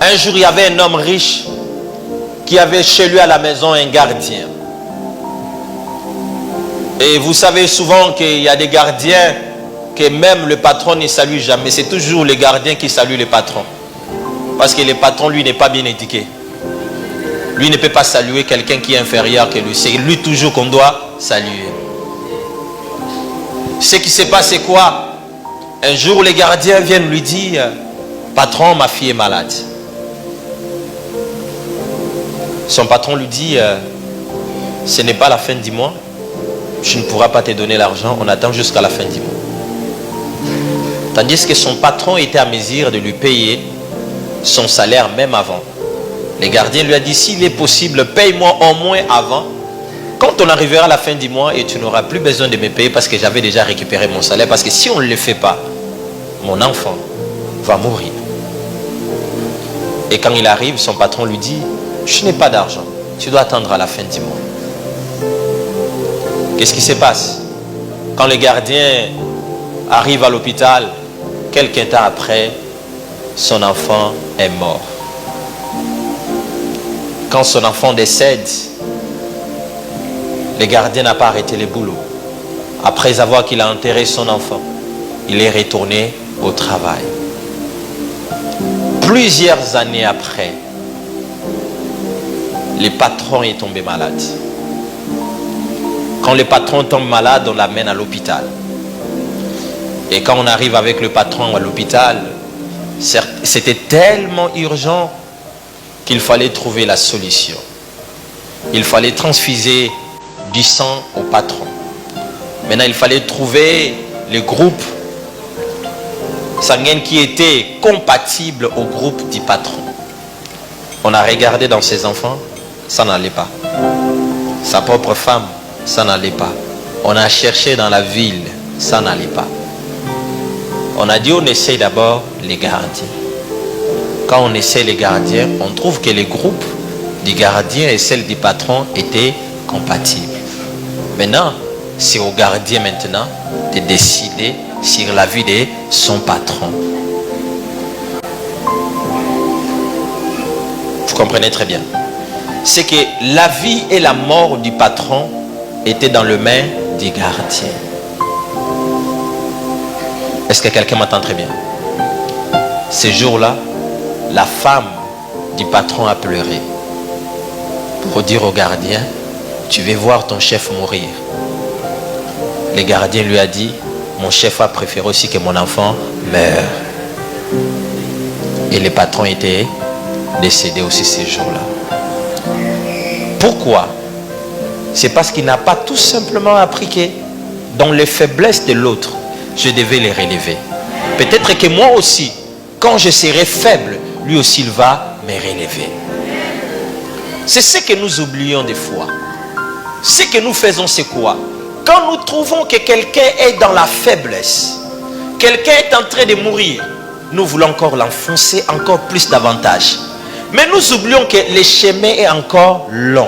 Un jour, il y avait un homme riche qui avait chez lui à la maison un gardien. Et vous savez souvent qu'il y a des gardiens que même le patron ne salue jamais. C'est toujours le gardien qui salue le patron. Parce que le patron, lui, n'est pas bien éduqué. Lui ne peut pas saluer quelqu'un qui est inférieur que lui. C'est lui toujours qu'on doit saluer. Ce qui se passe, c'est quoi? Un jour, les gardiens viennent lui dire, patron, ma fille est malade. Son patron lui dit, ce n'est pas la fin du mois. Je ne pourrai pas te donner l'argent. On attend jusqu'à la fin du mois. Tandis que son patron était à mesure de lui payer son salaire même avant. Le gardien lui a dit, s'il est possible, paye-moi au moins avant. Quand on arrivera à la fin du mois et tu n'auras plus besoin de me payer parce que j'avais déjà récupéré mon salaire. Parce que si on ne le fait pas, mon enfant va mourir. Et quand il arrive, son patron lui dit, je n'ai pas d'argent. Tu dois attendre à la fin du mois. Qu'est-ce qui se passe? Quand le gardien arrive à l'hôpital, quelques temps après, son enfant est mort. Quand son enfant décède, le gardien n'a pas arrêté le boulot. Après avoir qu'il a enterré son enfant, il est retourné au travail. Plusieurs années après, le patron est tombé malade. Quand le patron tombe malade, on l'amène à l'hôpital. Et quand on arrive avec le patron à l'hôpital, c'était tellement urgent qu'il fallait trouver la solution. Il fallait transfuser du sang au patron. Maintenant, il fallait trouver le groupe sanguin qui était compatible au groupe du patron. On a regardé dans ses enfants, ça n'allait pas. Sa propre femme, ça n'allait pas. On a cherché dans la ville, ça n'allait pas. On a dit on essaye d'abord les gardiens. Quand on essaie les gardiens, on trouve que les groupes du gardien et celle du patron étaient compatibles. Maintenant, c'est au gardien maintenant de décider sur la vie de son patron. Vous comprenez très bien. C'est que la vie et la mort du patron étaient dans les mains du gardien. Est-ce que quelqu'un m'entend très bien? Ce jour-là, la femme du patron a pleuré pour dire au gardien, tu veux voir ton chef mourir. Le gardien lui a dit, mon chef a préféré aussi que mon enfant meure. Et le patron était décédé aussi ce jour-là. Pourquoi? C'est parce qu'il n'a pas tout simplement appris que dans les faiblesses de l'autre, je devais les relever. Peut-être que moi aussi, quand je serai faible, lui aussi il va me relever. C'est ce que nous oublions des fois. Ce que nous faisons, c'est quoi? Quand nous trouvons que quelqu'un est dans la faiblesse, quelqu'un est en train de mourir, nous voulons encore l'enfoncer encore plus davantage. Mais nous oublions que le chemin est encore long.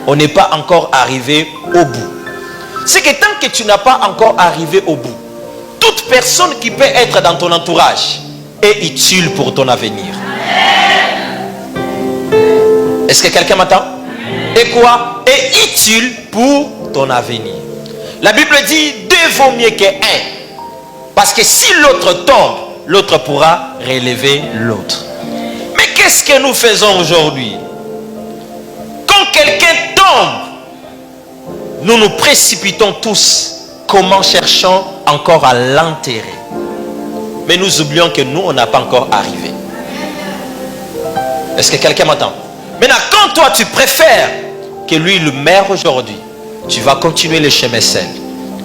On n'est pas encore arrivé au bout. C'est que tant que tu n'as pas encore arrivé au bout, toute personne qui peut être dans ton entourage est utile pour ton avenir. Est-ce que quelqu'un m'entend? Et quoi? Est utile pour ton avenir. La Bible dit deux vaut mieux qu'un. Parce que si l'autre tombe, l'autre pourra relever l'autre. Mais qu'est-ce que nous faisons aujourd'hui? Quand quelqu'un tombe, nous nous précipitons tous. Comment cherchons encore à l'enterrer? Mais nous oublions que nous, on n'a pas encore arrivé. Est-ce que quelqu'un m'entend? Maintenant, quand toi, tu préfères que lui le meure aujourd'hui, tu vas continuer le chemin seul.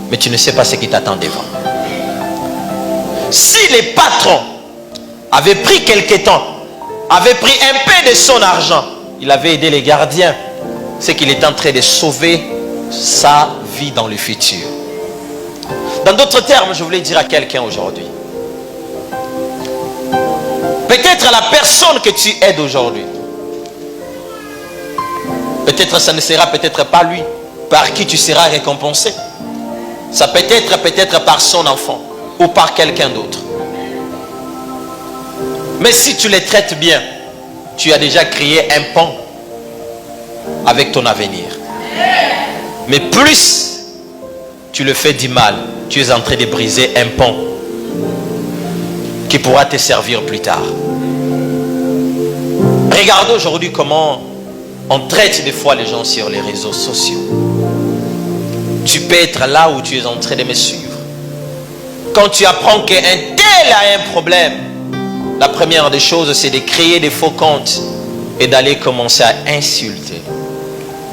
Mais tu ne sais pas ce qui t'attend devant. Si les patrons avaient pris quelque temps, avaient pris un peu de son argent, il avait aidé les gardiens, c'est qu'il est en train de sauver sa vie dans le futur. Dans d'autres termes, je voulais dire à quelqu'un aujourd'hui, peut-être la personne que tu aides aujourd'hui, peut-être ça ne sera peut-être pas lui par qui tu seras récompensé. Ça peut être par son enfant ou par quelqu'un d'autre. Mais si tu les traites bien, tu as déjà créé un pont avec ton avenir. Mais plus tu le fais du mal, tu es en train de briser un pont qui pourra te servir plus tard. Regardez aujourd'hui comment on traite des fois les gens sur les réseaux sociaux. Tu peux être là où tu es en train de me suivre. Quand tu apprends qu'un tel a un problème, la première des choses, c'est de créer des faux comptes et d'aller commencer à insulter.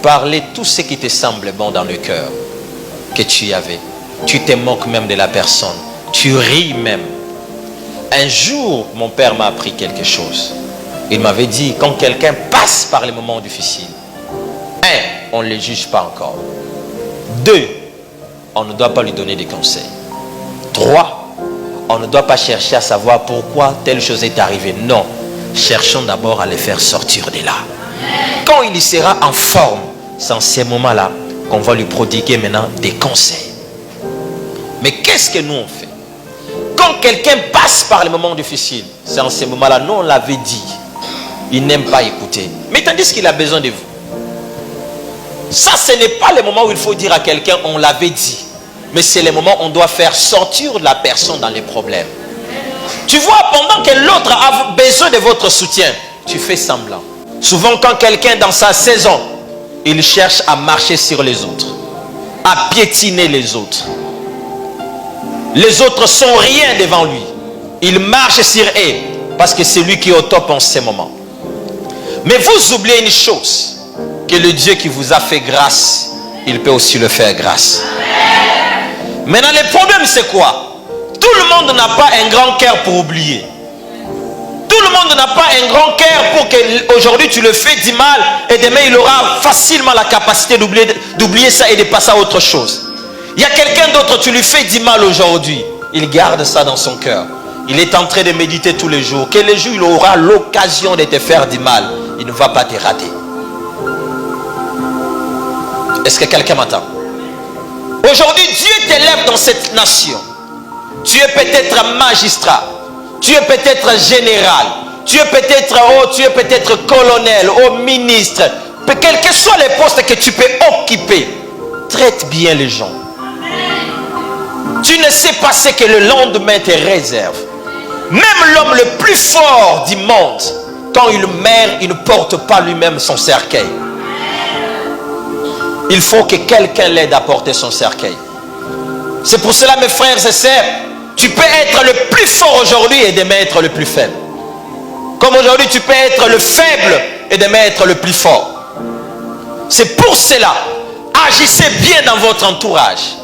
Parler tout ce qui te semble bon dans le cœur que tu y avais. Tu te moques même de la personne. Tu ris même. Un jour, mon père m'a appris quelque chose. Il m'avait dit, quand quelqu'un passe par les moments difficiles, 1, on ne le juge pas encore. 2, on ne doit pas lui donner des conseils. 3, on ne doit pas chercher à savoir pourquoi telle chose est arrivée. Non, cherchons d'abord à le faire sortir de là. Quand il y sera en forme, c'est en ces moments-là qu'on va lui prodiguer maintenant des conseils. Mais qu'est-ce que nous on fait? Quand quelqu'un passe par les moments difficiles, c'est en ces moments-là, nous on l'avait dit, il n'aime pas écouter. Mais tandis qu'il a besoin de vous. Ça, ce n'est pas le moment où il faut dire à quelqu'un, on l'avait dit. Mais c'est le moment où on doit faire sortir la personne dans les problèmes. Tu vois, pendant que l'autre a besoin de votre soutien, tu fais semblant. Souvent, quand quelqu'un dans sa saison, il cherche à marcher sur les autres, à piétiner les autres. Les autres sont rien devant lui. Il marche sur eux parce que c'est lui qui est au top en ce moment. Mais vous oubliez une chose, que le Dieu qui vous a fait grâce, il peut aussi le faire grâce. Maintenant, le problème c'est quoi? Tout le monde n'a pas un grand cœur pour oublier. Tout le monde n'a pas un grand cœur pour que aujourd'hui tu le fais du mal et demain il aura facilement la capacité d'oublier ça et de passer à autre chose. Il y a quelqu'un d'autre, tu lui fais du mal aujourd'hui, il garde ça dans son cœur. Il est en train de méditer tous les jours. Que le jour il aura l'occasion de te faire du mal, il ne va pas te rater. Est-ce que quelqu'un m'entend? Aujourd'hui, Dieu t'élève dans cette nation. Tu es peut-être magistrat, tu es peut-être général, tu es peut-être colonel, ministre, quels que soient les postes que tu peux occuper. Traite bien les gens. Tu ne sais pas ce que le lendemain te réserve. Même l'homme le plus fort du monde, quand il meurt, il ne porte pas lui-même son cercueil. Il faut que quelqu'un l'aide à porter son cercueil. C'est pour cela, mes frères et sœurs, tu peux être le plus fort aujourd'hui et demain être le plus faible. Comme aujourd'hui, tu peux être le faible et demain être le plus fort. C'est pour cela, agissez bien dans votre entourage.